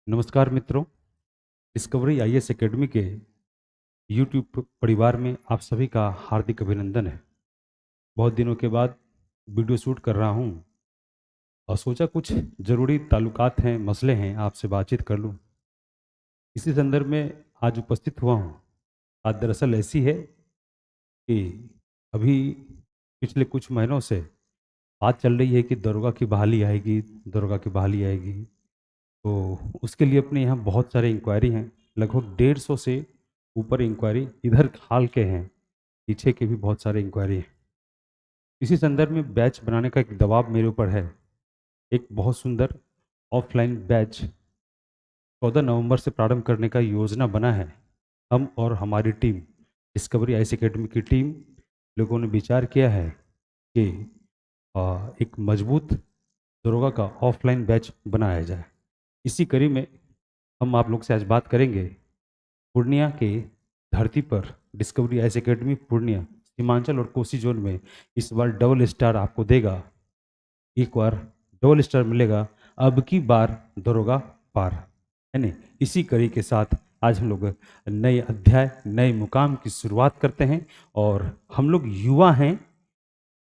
नमस्कार मित्रों। Discovery IAS academy के यूट्यूब परिवार में आप सभी का हार्दिक अभिनंदन है। बहुत दिनों के बाद वीडियो शूट कर रहा हूं और सोचा कुछ ज़रूरी ताल्लुकात हैं, मसले हैं, आपसे बातचीत कर लूं। इसी संदर्भ में आज उपस्थित हुआ हूं। बात दरअसल ऐसी है कि अभी पिछले कुछ महीनों से बात चल रही है कि दरोगा की बहाली आएगी, दरोगा की बहाली आएगी। तो उसके लिए अपने यहाँ बहुत सारे इंक्वायरी हैं, लगभग 150 से ऊपर इंक्वायरी इधर हाल के हैं, पीछे के भी बहुत सारे इंक्वायरी हैं। इसी संदर्भ में बैच बनाने का एक दबाव मेरे ऊपर है। एक बहुत सुंदर ऑफलाइन बैच 14 नवंबर से प्रारंभ करने का योजना बना है। हम और हमारी टीम, डिस्कवरी आईएएस एकेडमी की टीम लोगों ने विचार किया है कि एक मजबूत दरोगा का ऑफलाइन बैच बनाया जाए। इसी कड़ी में हम आप लोग से आज बात करेंगे। पूर्णिया के धरती पर discovery IAS academy Purnia Seemanchal और कोसी जोन में इस बार डबल स्टार आपको देगा। एक बार डबल स्टार मिलेगा, अब की बार दरोगा पार, है नहीं। इसी कड़ी के साथ आज हम लोग नए अध्याय, नए मुकाम की शुरुआत करते हैं। और हम लोग युवा हैं,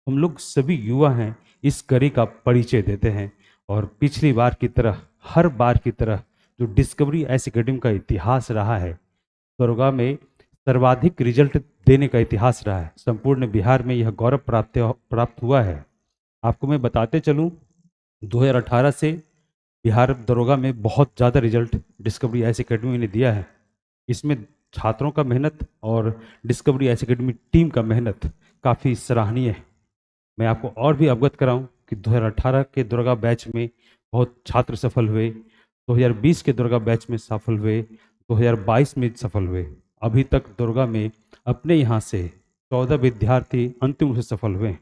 हम लोग सभी युवा हैं, इस कड़ी का परिचय देते हैं। और पिछली बार की तरह, हर बार की तरह, जो डिस्कवरी आईएएस एकेडमी का इतिहास रहा है, दरोगा में सर्वाधिक रिजल्ट देने का इतिहास रहा है, संपूर्ण बिहार में यह गौरव प्राप्त हुआ है। आपको मैं बताते चलूं, 2018 से बिहार दरोगा में बहुत ज़्यादा रिजल्ट डिस्कवरी आईएएस एकेडमी ने दिया है। इसमें छात्रों का मेहनत और डिस्कवरी आईएएस एकेडमी टीम का मेहनत काफ़ी सराहनीय है। मैं आपको और भी अवगत कराऊं कि 2018 के दरोगा बैच में बहुत छात्र सफल हुए, 2020 के दरोगा बैच में सफल हुए, 2022 में सफल हुए। अभी तक दरोगा में अपने यहाँ से 14 विद्यार्थी अंतिम रूप से सफल हुए हैं।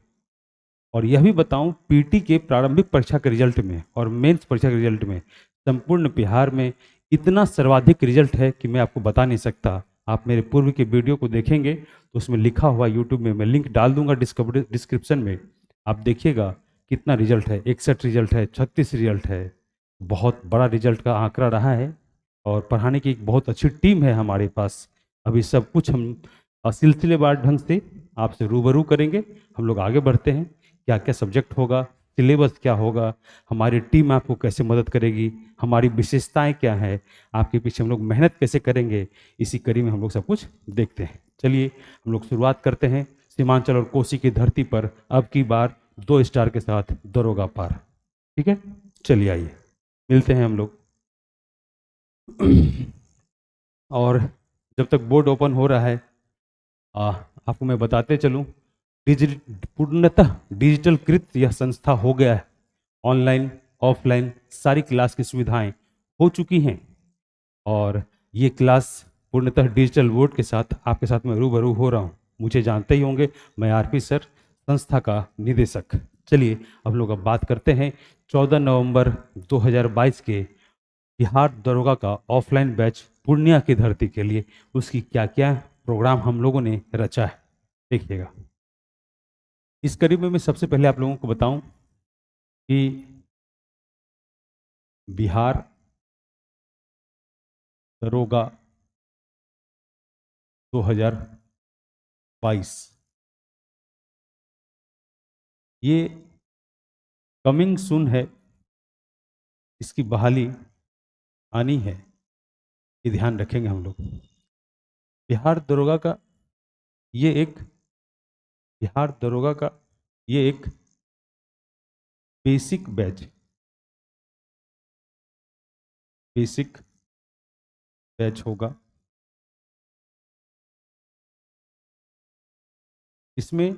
और यह भी बताऊं, पीटी के प्रारंभिक परीक्षा के रिजल्ट में और मेंस परीक्षा के रिजल्ट में संपूर्ण बिहार में इतना सर्वाधिक रिजल्ट है कि मैं आपको बता नहीं सकता। आप मेरे पूर्व के वीडियो को देखेंगे तो उसमें लिखा हुआ यूट्यूब में मैं लिंक डाल दूंगा डिस्क्रिप्शन में। आप देखिएगा कितना रिजल्ट है, 61 रिजल्ट है, 36 रिजल्ट है। बहुत बड़ा रिजल्ट का आंकड़ा रहा है। और पढ़ाने की एक बहुत अच्छी टीम है हमारे पास। अभी सब कुछ हम सिलसिलेवार ढंग से आपसे रूबरू करेंगे। हम लोग आगे बढ़ते हैं, क्या क्या सब्जेक्ट होगा, सिलेबस क्या होगा, हमारी टीम आपको कैसे मदद करेगी, हमारी विशेषताएं क्या हैं, आपके पीछे हम लोग मेहनत कैसे करेंगे, इसी कड़ी में हम लोग सब कुछ देखते हैं। चलिए हम लोग शुरुआत करते हैं। सीमांचल और कोसी की धरती पर अब की बार 2 स्टार के साथ दरोगा पार। ठीक है, चलिए आइए मिलते हैं हम लोग। और जब तक बोर्ड ओपन हो रहा है, आपको मैं बताते चलूं, डिजिट पूर्णतः डिजिटल कृत यह संस्था हो गया है। ऑनलाइन ऑफलाइन सारी क्लास की सुविधाएं हो चुकी हैं। और ये क्लास पूर्णतः डिजिटल बोर्ड के साथ आपके साथ मैं रूबरू हो रहा हूँ। मुझे जानते ही होंगे, मैं आरपी सर, संस्था का निदेशक। चलिए अब बात करते हैं 14 नवंबर 2022 के बिहार दरोगा का ऑफलाइन बैच पूर्णिया की धरती के लिए उसकी क्या क्या प्रोग्राम हम लोगों ने रचा है, देखिएगा। इस करीब में मैं सबसे पहले आप लोगों को बताऊं कि बिहार दरोगा 2022 ये कमिंग सून है, इसकी बहाली आनी है, ये ध्यान रखेंगे हम लोग। बिहार दरोगा का ये एक बिहार दरोगा का ये एक बेसिक बैच बेसिक बैच होगा। इसमें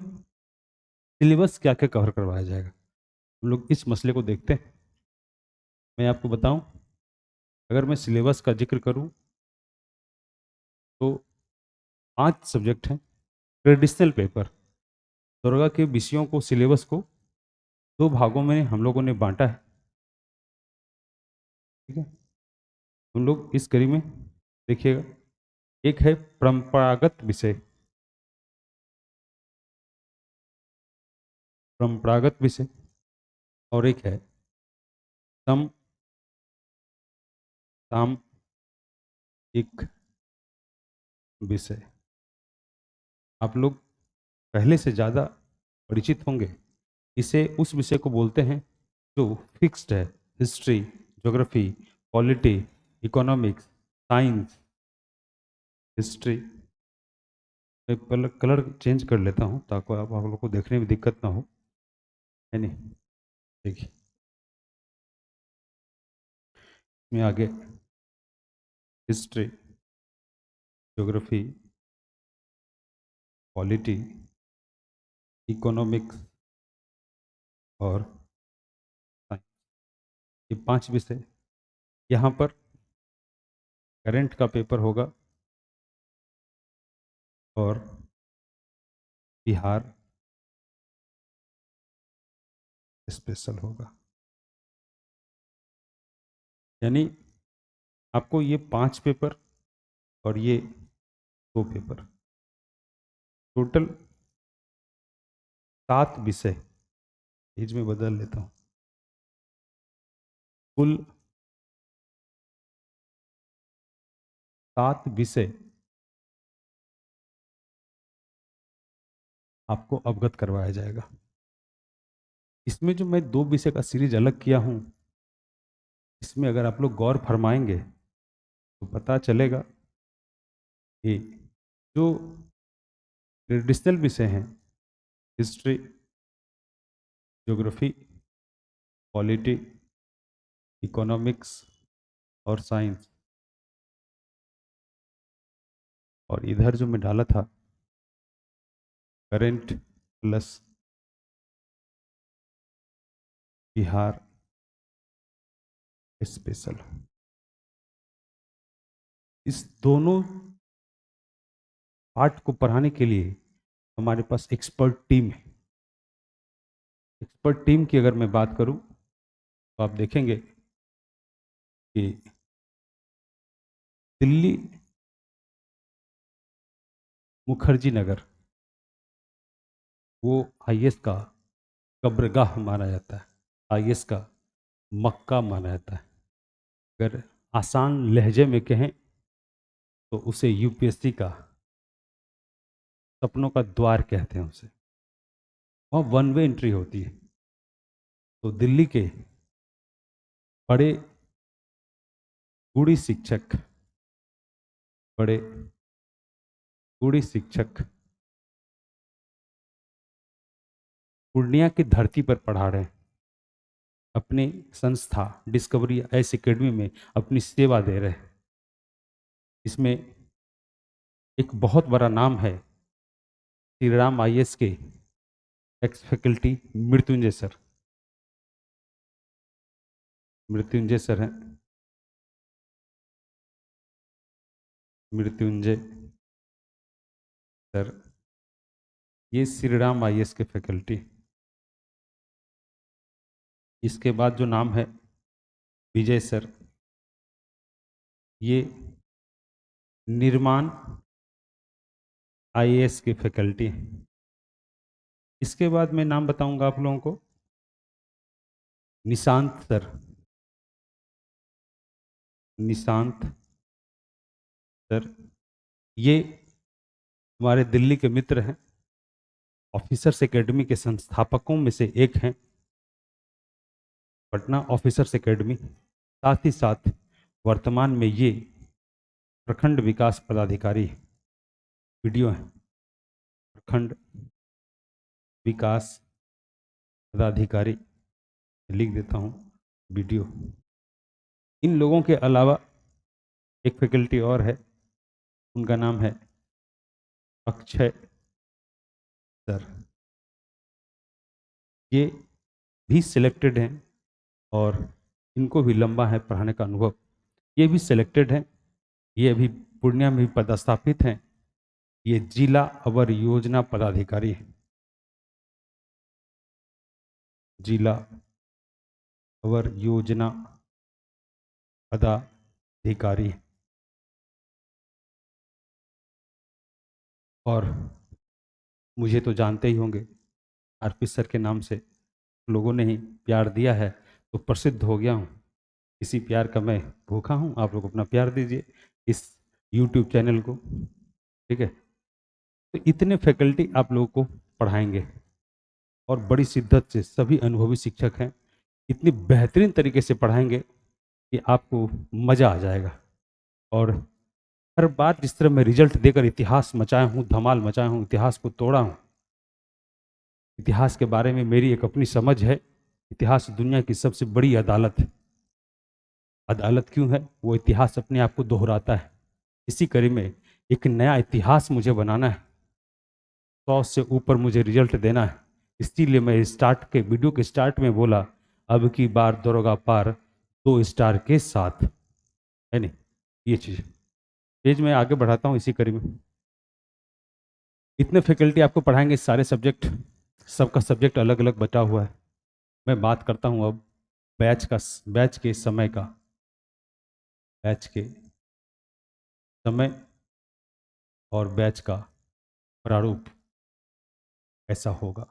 सिलेबस क्या क्या कवर करवाया जाएगा, हम लोग इस मसले को देखते हैं। मैं आपको बताऊं, अगर मैं सिलेबस का जिक्र करूं तो 5 सब्जेक्ट हैं। ट्रेडिशनल पेपर, दरोगा के विषयों को, सिलेबस को 2 भागों में हम लोगों ने बांटा है। ठीक है, हम लोग इस कड़ी में देखिएगा। एक है परंपरागत विषय, परंपरागत विषय, और एक है एक विषय आप लोग पहले से ज़्यादा परिचित होंगे। इसे उस विषय को बोलते हैं जो फिक्स्ड है। History, geography, polity, economics, science, history. मैं पहले कलर चेंज कर लेता हूँ ताकि आप लोग को देखने में दिक्कत ना हो, है नहीं। देखिए मैं आगे हिस्ट्री, ज्योग्राफी, पॉलिटी, इकोनॉमिक्स और साइंस, ये 5 विषय। यहाँ पर करंट का पेपर होगा और बिहार स्पेशल होगा। यानी आपको ये 5 पेपर और ये 2 पेपर, टोटल 7 विषय। पेज में बदल लेता हूँ। कुल 7 विषय आपको अवगत करवाया जाएगा। इसमें जो मैं 2 विषय का सीरीज अलग किया हूँ, इसमें अगर आप लोग गौर फरमाएंगे तो पता चलेगा कि जो ट्रेडिशनल विषय हैं, हिस्ट्री, ज्योग्राफी, पॉलिटी, इकोनॉमिक्स और साइंस, और इधर जो मैं डाला था करंट प्लस बिहार स्पेशल, इस दोनों पार्ट को पढ़ाने के लिए हमारे पास एक्सपर्ट टीम है। एक्सपर्ट टीम की अगर मैं बात करूं तो आप देखेंगे कि दिल्ली मुखर्जी नगर वो आईएएस का कब्रगाह माना जाता है, आईएएस का मक्का माना जाता है। अगर आसान लहजे में कहें तो उसे यूपीएससी का सपनों का द्वार कहते हैं। उसे वहाँ वन वे एंट्री होती है। तो दिल्ली के बड़े गुणी शिक्षक, बड़े गुणी शिक्षक पूर्णिया की धरती पर पढ़ा रहे हैं। अपनी संस्था डिस्कवरी आईएएस एकेडमी में अपनी सेवा दे रहे हैं। इसमें एक बहुत बड़ा नाम है श्री राम आईएएस के x faculty Mrityunjay sir. Mrityunjay sir हैं, मृत्युंजय सर, ये श्री राम आईएएस के फैकल्टी। इसके बाद जो नाम है विजय सर, ये निर्माण आईएएस के फैकल्टी हैं। इसके बाद मैं नाम बताऊंगा आप लोगों को निशांत सर। निशांत सर ये हमारे दिल्ली के मित्र हैं, ऑफिसर्स एकेडमी के संस्थापकों में से एक हैं, पटना ऑफिसर्स एकेडमी। साथ ही साथ वर्तमान में ये प्रखंड विकास पदाधिकारी वीडियो हैं, प्रखंड विकास पदाधिकारी लिख देता हूँ वीडियो। इन लोगों के अलावा एक फैकल्टी और है, उनका नाम है अक्षय सर। ये भी सिलेक्टेड हैं और इनको भी लंबा है पढ़ाने का अनुभव। ये भी सिलेक्टेड हैं, ये अभी पूर्णिया में भी पदस्थापित हैं। ये जिला अवर योजना पदाधिकारी है, जिला अवर योजना पदाधिकारी। और मुझे तो जानते ही होंगे, आरपी सर के नाम से लोगों ने ही प्यार दिया है तो प्रसिद्ध हो गया हूँ। इसी प्यार का मैं भूखा हूँ, आप लोग अपना प्यार दीजिए इस यूट्यूब चैनल को, ठीक है। तो इतने फैकल्टी आप लोगों को पढ़ाएंगे और बड़ी शिद्दत से, सभी अनुभवी शिक्षक हैं, इतनी बेहतरीन तरीके से पढ़ाएंगे कि आपको मज़ा आ जाएगा। और हर बार जिस तरह मैं रिजल्ट देकर इतिहास मचाया हूँ, धमाल मचाया हूँ, इतिहास को तोड़ा हूँ, इतिहास के बारे में मेरी एक अपनी समझ है। इतिहास दुनिया की सबसे बड़ी अदालत है। अदालत क्यों है? वो इतिहास अपने आप को दोहराता है। इसी कड़ी में एक नया इतिहास मुझे बनाना है, 100 से ऊपर मुझे रिजल्ट देना है। इसीलिए मैं स्टार्ट के वीडियो के स्टार्ट में बोला, अब की बार दरोगा पार 2 स्टार के साथ, है नहीं? ये चीज पेज में आगे बढ़ाता हूँ इसी कड़ी में। इतने फैकल्टी आपको पढ़ाएंगे, सारे सब्जेक्ट, सबका सब्जेक्ट अलग अलग बटा हुआ है। मैं बात करता हूँ अब बैच के समय का, बैच के समय और बैच का प्रारूप ऐसा होगा।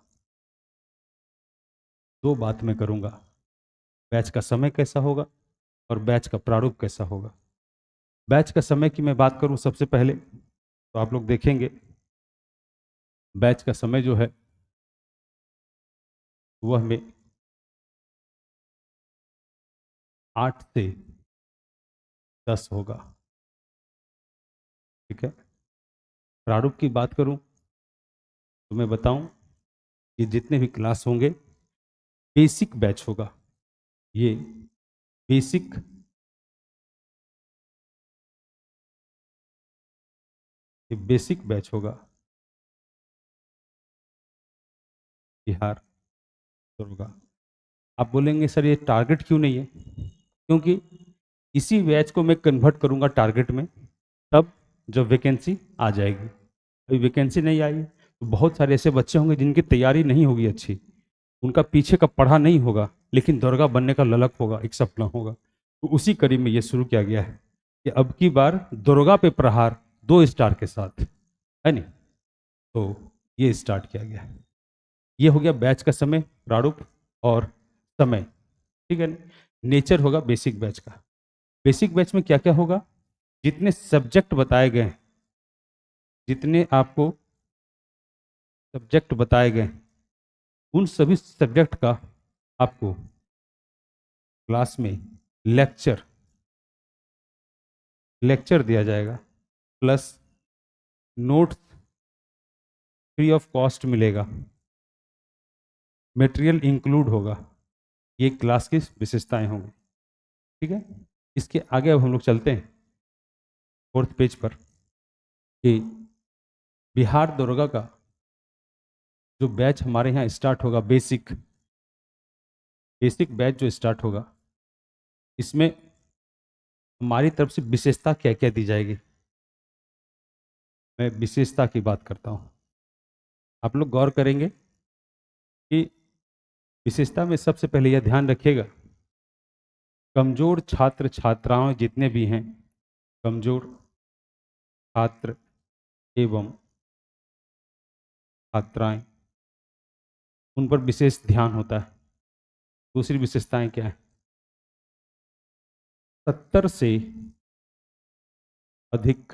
दो बात मैं करूँगा, बैच का समय कैसा होगा और बैच का प्रारूप कैसा होगा। बैच का समय की मैं बात करूं सबसे पहले, तो आप लोग देखेंगे बैच का समय जो है वह हमें 8 से 10 होगा, ठीक है। प्रारूप की बात करूं तो मैं बताऊं कि जितने भी क्लास होंगे बेसिक बैच होगा। ये बेसिक ये बेसिक बैच होगा, बिहार दरोगा। आप बोलेंगे सर ये टारगेट क्यों नहीं है? क्योंकि इसी बैच को मैं कन्वर्ट करूंगा टारगेट में, तब जब वैकेंसी आ जाएगी। अभी वैकेंसी नहीं आई है, तो बहुत सारे ऐसे बच्चे होंगे जिनकी तैयारी नहीं होगी अच्छी, उनका पीछे का पढ़ा नहीं होगा, लेकिन दरोगा बनने का ललक होगा, एक सपना होगा। तो उसी कड़ी में ये शुरू किया गया है कि अब की बार दरोगा पे प्रहार 2 स्टार के साथ, है नहीं? तो ये स्टार्ट किया गया है। ये हो गया बैच का समय, प्रारूप और समय, ठीक है। नेचर होगा बेसिक बैच का। बेसिक बैच में क्या क्या होगा? जितने सब्जेक्ट बताए गए हैं, जितने आपको सब्जेक्ट बताए गए हैं, उन सभी सब्जेक्ट का आपको क्लास में लेक्चर लेक्चर दिया जाएगा, plus notes free of cost मिलेगा, मटेरियल इंक्लूड होगा। ये क्लास की विशेषताएं होंगी, ठीक है। इसके आगे अब हम लोग चलते हैं 4th पेज पर कि बिहार दरोगा का जो बैच हमारे यहाँ स्टार्ट होगा, बेसिक बेसिक बैच जो स्टार्ट होगा, इसमें हमारी तरफ से विशेषता क्या क्या दी जाएगी। मैं विशेषता की बात करता हूँ, आप लोग गौर करेंगे कि विशेषता में सबसे पहले यह ध्यान रखिएगा, कमजोर छात्र छात्राएं जितने भी हैं, कमजोर छात्र एवं छात्राएं, उन पर विशेष ध्यान होता है। दूसरी विशेषताएं क्या है? 70 से अधिक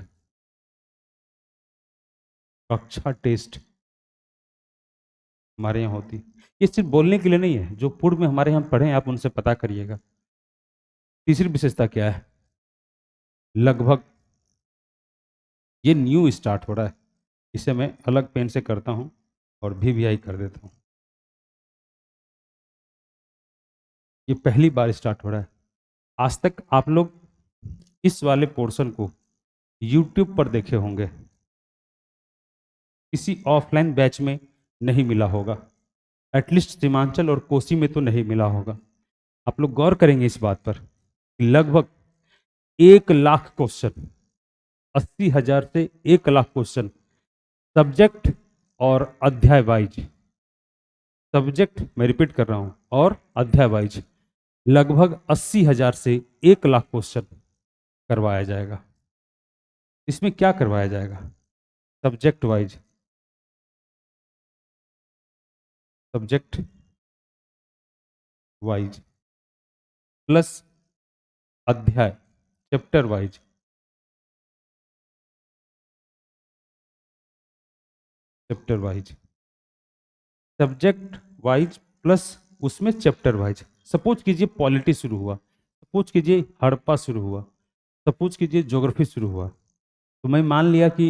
कक्षा टेस्ट हमारे यहाँ होती है। ये सिर्फ बोलने के लिए नहीं है, जो पूर्व में हमारे यहाँ पढ़े आप उनसे पता करिएगा। तीसरी विशेषता क्या है? लगभग, ये न्यू स्टार्ट हो रहा है, इसे मैं अलग पेन से करता हूँ और VVI कर देता हूँ। ये पहली बार स्टार्ट हो रहा है। आज तक आप लोग इस वाले पोर्शन को YouTube पर देखे होंगे, किसी ऑफलाइन बैच में नहीं मिला होगा, एटलीस्ट सीमांचल और कोसी में तो नहीं मिला होगा। आप लोग गौर करेंगे इस बात पर, लगभग 1 लाख क्वेश्चन, 80,000 से 1 लाख क्वेश्चन, सब्जेक्ट और अध्याय वाइज, सब्जेक्ट मैं रिपीट कर रहा हूं, और अध्याय वाइज लगभग 80,000 से 1 लाख क्वेश्चन करवाया जाएगा। इसमें क्या करवाया जाएगा? Subject wise, subject wise plus अध्याय, chapter wise, chapter wise, subject wise plus उसमें चैप्टर वाइज। सपोज कीजिए पॉलिटी शुरू हुआ, सपोज कीजिए हड़प्पा शुरू हुआ, सपोज कीजिए ज्योग्राफी शुरू हुआ। तो मैं मान लिया कि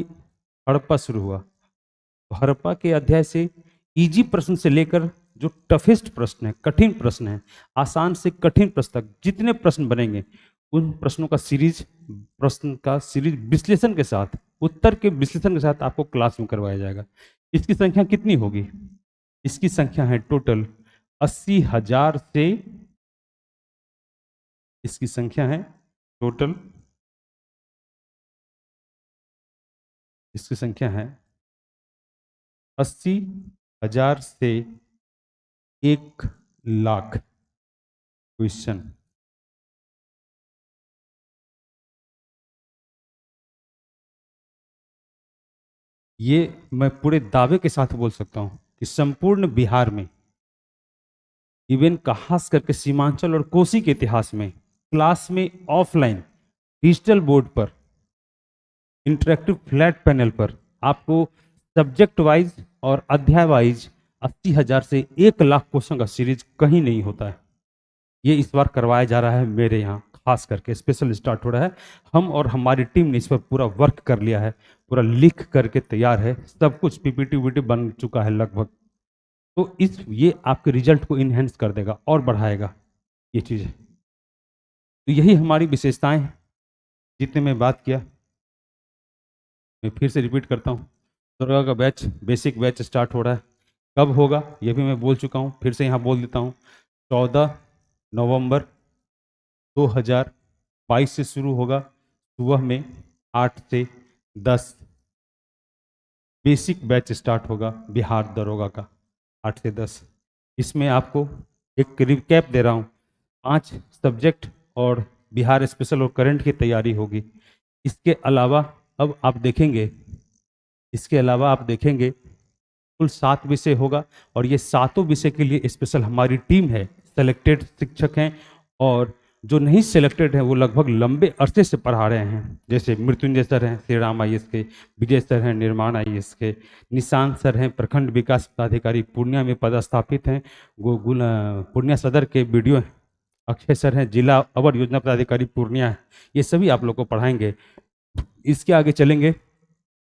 हड़प्पा शुरू हुआ, तो हड़प्पा के अध्याय से इजी प्रश्न से लेकर जो टफेस्ट प्रश्न है, कठिन प्रश्न है, आसान से कठिन प्रश्न तक जितने प्रश्न बनेंगे उन प्रश्नों का सीरीज, प्रश्न का सीरीज विश्लेषण के साथ, उत्तर के विश्लेषण के साथ आपको क्लास में करवाया जाएगा। इसकी संख्या कितनी होगी? इसकी संख्या है टोटल 80,000 से, इसकी संख्या है टोटल, इसकी संख्या है 80,000 से 1,00,000 क्वेश्चन। ये मैं पूरे दावे के साथ बोल सकता हूं कि संपूर्ण बिहार में, इवन खास करके सीमांचल और कोसी के इतिहास में, क्लास में ऑफलाइन डिजिटल बोर्ड पर, इंटरेक्टिव फ्लैट पैनल पर आपको सब्जेक्ट वाइज और अध्याय वाइज 80,000 से 1,00,000 क्वेश्चन का सीरीज कहीं नहीं होता है। ये इस बार करवाया जा रहा है मेरे यहाँ, खास करके स्पेशल स्टार्ट हो रहा है। हम और हमारी टीम ने इस पर पूरा वर्क कर लिया है, पूरा लिख करके तैयार है, सब कुछ पीपीटी वीटी बन चुका है लगभग। तो ये आपके रिजल्ट को इनहेंस कर देगा और बढ़ाएगा ये चीज़ें। तो यही हमारी विशेषताएं हैं जितने मैं बात किया। मैं फिर से रिपीट करता हूँ, दुर्गा का बैच, बेसिक बैच स्टार्ट हो रहा है। कब होगा ये भी मैं बोल चुका हूँ, फिर से यहाँ बोल देता हूँ। 14 नवंबर 2022 से शुरू होगा, सुबह में 8 से 10 बेसिक बैच स्टार्ट होगा बिहार दरोगा का, 8 से 10। इसमें आपको एक रिकैप दे रहा हूँ, 5 सब्जेक्ट और बिहार स्पेशल और करंट की तैयारी होगी। इसके अलावा अब आप देखेंगे, इसके अलावा आप देखेंगे कुल 7 विषय होगा, और ये सातों विषय के लिए स्पेशल हमारी टीम है, सेलेक्टेड शिक्षक हैं, और जो नहीं सिलेक्टेड हैं वो लगभग लंबे अरसे से पढ़ा रहे हैं। जैसे मृत्युंजय सर हैं श्री राम IAS के, विजय सर हैं निर्माण IAS के, निशांत सर हैं प्रखंड विकास पदाधिकारी पूर्णिया में पदस्थापित हैं, पूर्णिया सदर के वीडियो, अक्षय सर हैं जिला अवर योजना पदाधिकारी पूर्णिया। ये सभी आप लोग को पढ़ाएंगे। इसके आगे चलेंगे,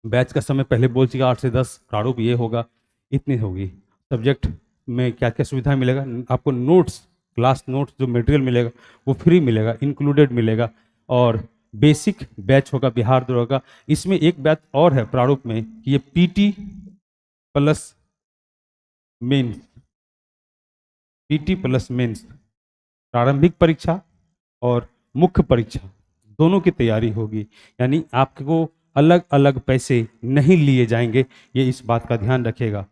बैच का समय पहले बोल चुका, 8 से 10 प्रारूप ये होगा, इतनी होगी। सब्जेक्ट में क्या क्या सुविधा मिलेगा आपको, नोट्स, क्लास नोट्स जो मटेरियल मिलेगा वो फ्री मिलेगा, इंक्लूडेड मिलेगा। और बेसिक बैच होगा बिहार दरोगा का। इसमें एक बात और है प्रारूप में कि ये PT plus mains, PT plus mains, प्रारंभिक परीक्षा और मुख्य परीक्षा दोनों की तैयारी होगी, यानी आपको अलग अलग पैसे नहीं लिए जाएंगे, ये इस बात का ध्यान रखिएगा।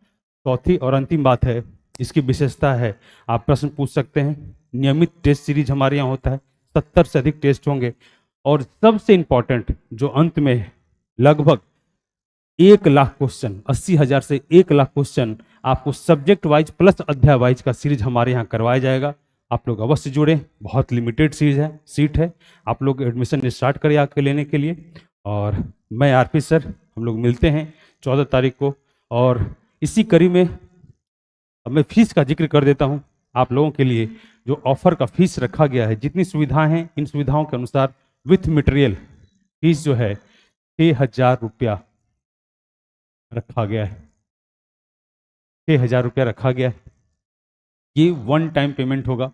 चौथी और अंतिम बात है, इसकी विशेषता है आप प्रश्न पूछ सकते हैं, नियमित टेस्ट सीरीज हमारे यहाँ होता है, 70 से अधिक टेस्ट होंगे, और सबसे इंपॉर्टेंट जो अंत में है, लगभग 1,00,000 क्वेश्चन, 80,000 से 1,00,000 क्वेश्चन आपको सब्जेक्ट वाइज प्लस अध्याय वाइज का सीरीज हमारे यहाँ करवाया जाएगा। आप लोग अवश्य जुड़ें, बहुत लिमिटेड सीट है, आप लोग एडमिशन स्टार्ट करें आके लेने के लिए। और मैं RP सर, हम लोग मिलते हैं 14 तारीख को। और इसी कड़ी में अब मैं फीस का जिक्र कर देता हूँ आप लोगों के लिए। जो ऑफर का फीस रखा गया है, जितनी सुविधाएं हैं, इन सुविधाओं के अनुसार विथ मटेरियल फीस जो है 6,000 रुपया रखा गया है, 6,000 रुपया रखा गया है। ये वन टाइम पेमेंट होगा,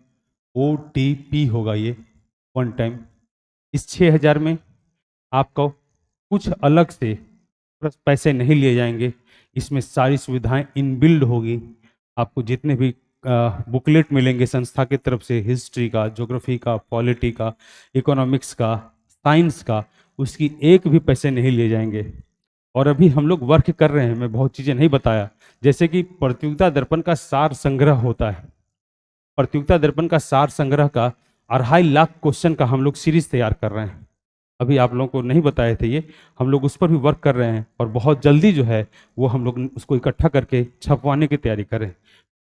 OTP होगा ये वन टाइम। इस 6,000 में आपको कुछ अलग से पैसे नहीं लिए जाएंगे, इसमें सारी सुविधाएं इनबिल्ड होगी। आपको जितने भी बुकलेट मिलेंगे संस्था की तरफ से, हिस्ट्री का, ज्योग्राफी का, पॉलिटी का, इकोनॉमिक्स का, साइंस का, उसकी एक भी पैसे नहीं लिए जाएंगे। और अभी हम लोग वर्क कर रहे हैं, मैं बहुत चीज़ें नहीं बताया, जैसे कि प्रतियोगिता दर्पण का सार संग्रह होता है, प्रतियोगिता दर्पण का सार संग्रह का 2.5 लाख क्वेश्चन का हम लोग सीरीज तैयार कर रहे हैं। अभी आप लोगों को नहीं बताए थे ये, हम लोग उस पर भी वर्क कर रहे हैं, और बहुत जल्दी जो है वो हम लोग उसको इकट्ठा करके छपवाने की तैयारी कर रहे हैं।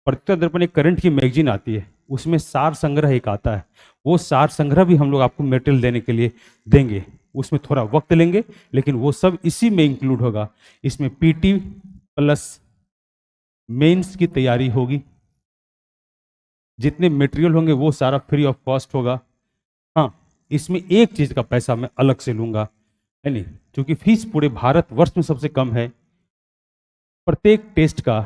पत्रिका दर्पण एक करंट की मैगजीन आती है, उसमें सार संग्रह एक आता है। वो सार संग्रह भी हम लोग आपको मटेरियल देने के लिए देंगे। उसमें थोड़ा वक्त लेंगे, लेकिन वो सब इसी में इंक्लूड होगा। इसमें पीटी प्लस मेंस की तैयारी होगी। जितने मटेरियल होंगे वो सारा फ्री ऑफ कॉस्ट होगा। हाँ, इसमें एक चीज का पैसा मैं अलग से लूंगा, है नहीं, क्योंकि फीस पूरे भारतवर्ष में सबसे कम है। प्रत्येक टेस्ट का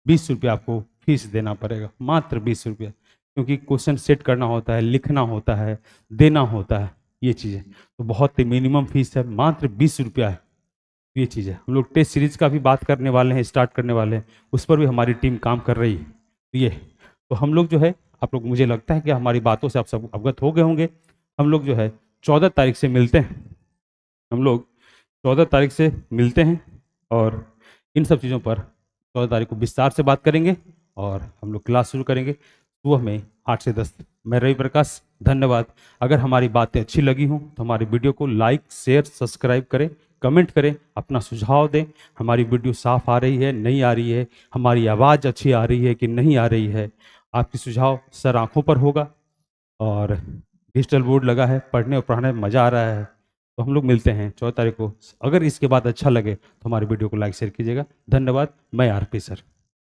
20 रुपया आपको फीस देना पड़ेगा, मात्र 20 रुपया, क्योंकि क्वेश्चन सेट करना होता है, लिखना होता है, देना होता है, ये चीज़ें तो बहुत ही मिनिमम फीस है, मात्र 20 रुपया है। ये चीज़ है। हम लोग टेस्ट सीरीज का भी बात करने वाले हैं, स्टार्ट करने वाले हैं, उस पर भी हमारी टीम काम कर रही है। ये तो हम लोग जो है, आप लोग, मुझे लगता है कि हमारी बातों से आप सब अवगत हो गए होंगे। हम लोग जो है 14 तारीख से मिलते हैं। हम लोग 14 तारीख से मिलते हैं और इन सब चीज़ों पर 14 तारीख को विस्तार से बात करेंगे और हम लोग क्लास शुरू करेंगे सुबह में 8 से 10। मैं रवि प्रकाश, धन्यवाद। अगर हमारी बातें अच्छी लगी हों तो हमारी वीडियो को लाइक, शेयर, सब्सक्राइब करें, कमेंट करें, अपना सुझाव दें। हमारी वीडियो साफ आ रही है, नहीं आ रही है, हमारी आवाज़ अच्छी आ रही है कि नहीं आ रही है, आपकी सुझाव सर आंखों पर होगा। और डिजिटल बोर्ड लगा है, पढ़ने और पढ़ाने में मज़ा आ रहा है। तो हम लोग मिलते हैं 14 तारीख को। अगर इसके बाद अच्छा लगे तो हमारी वीडियो को लाइक शेयर कीजिएगा। धन्यवाद। मैं आरपी सर।